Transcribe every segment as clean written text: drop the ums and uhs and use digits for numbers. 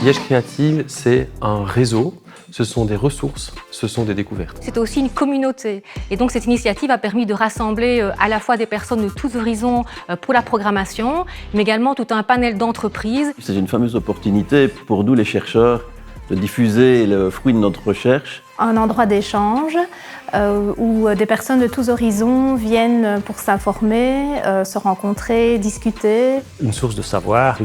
Liège Créative, c'est un réseau, ce sont des ressources, ce sont des découvertes. C'est aussi une communauté. Et donc cette initiative a permis de rassembler à la fois des personnes de tous horizons pour la programmation, mais également tout un panel d'entreprises. C'est une fameuse opportunité pour nous les chercheurs de diffuser le fruit de notre recherche. Un endroit d'échange où des personnes de tous horizons viennent pour s'informer, se rencontrer, discuter. Une source de savoir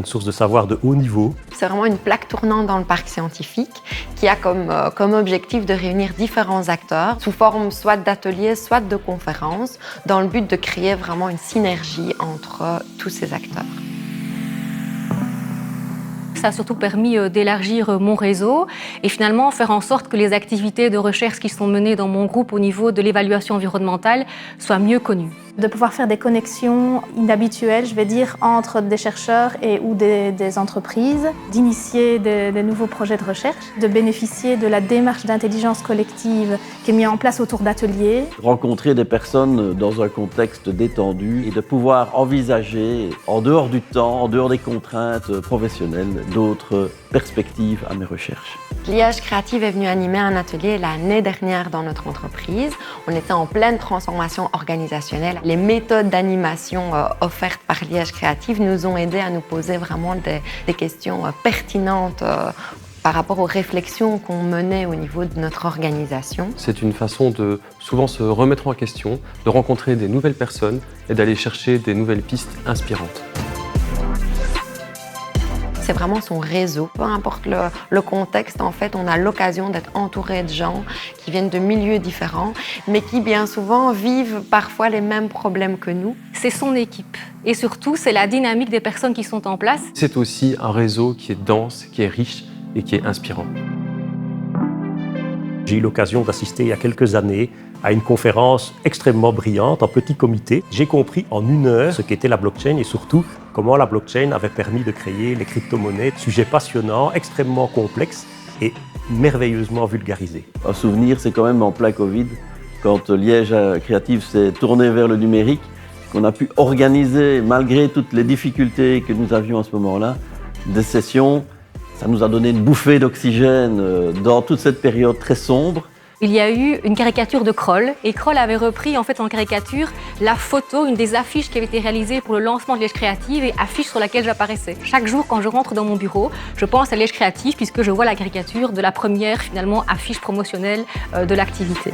de haut niveau. C'est vraiment une plaque tournante dans le parc scientifique qui a comme objectif de réunir différents acteurs sous forme soit d'ateliers, soit de conférences, dans le but de créer vraiment une synergie entre tous ces acteurs. Ça a surtout permis d'élargir mon réseau et finalement faire en sorte que les activités de recherche qui sont menées dans mon groupe au niveau de l'évaluation environnementale soient mieux connues. De pouvoir faire des connexions inhabituelles, je vais dire, entre des chercheurs ou des entreprises, d'initier des nouveaux projets de recherche, de bénéficier de la démarche d'intelligence collective qui est mise en place autour d'ateliers. Rencontrer des personnes dans un contexte détendu et de pouvoir envisager, en dehors du temps, en dehors des contraintes professionnelles, d'autres perspectives à mes recherches. Liège Créative est venu animer un atelier l'année dernière dans notre entreprise. On était en pleine transformation organisationnelle. Les méthodes d'animation offertes par Liège Créative nous ont aidés à nous poser vraiment des questions pertinentes par rapport aux réflexions qu'on menait au niveau de notre organisation. C'est une façon de souvent se remettre en question, de rencontrer des nouvelles personnes et d'aller chercher des nouvelles pistes inspirantes. C'est vraiment son réseau. Peu importe le contexte, en fait, on a l'occasion d'être entouré de gens qui viennent de milieux différents, mais qui bien souvent vivent parfois les mêmes problèmes que nous. C'est son équipe. Et surtout, c'est la dynamique des personnes qui sont en place. C'est aussi un réseau qui est dense, qui est riche et qui est inspirant. J'ai eu l'occasion d'assister il y a quelques années à une conférence extrêmement brillante en petit comité. J'ai compris en 1 heure ce qu'était la blockchain et surtout comment la blockchain avait permis de créer les crypto-monnaies. Sujet passionnant, extrêmement complexe et merveilleusement vulgarisé. Un souvenir, c'est quand même en plein Covid, quand Liège Créative s'est tourné vers le numérique, qu'on a pu organiser, malgré toutes les difficultés que nous avions à ce moment-là, des sessions. Ça nous a donné une bouffée d'oxygène dans toute cette période très sombre. Il y a eu une caricature de Kroll et Kroll avait repris en caricature la photo, une des affiches qui avait été réalisée pour le lancement de Liège Créative et affiche sur laquelle j'apparaissais. Chaque jour quand je rentre dans mon bureau, je pense à Liège Créative puisque je vois la caricature de la première affiche promotionnelle de l'activité.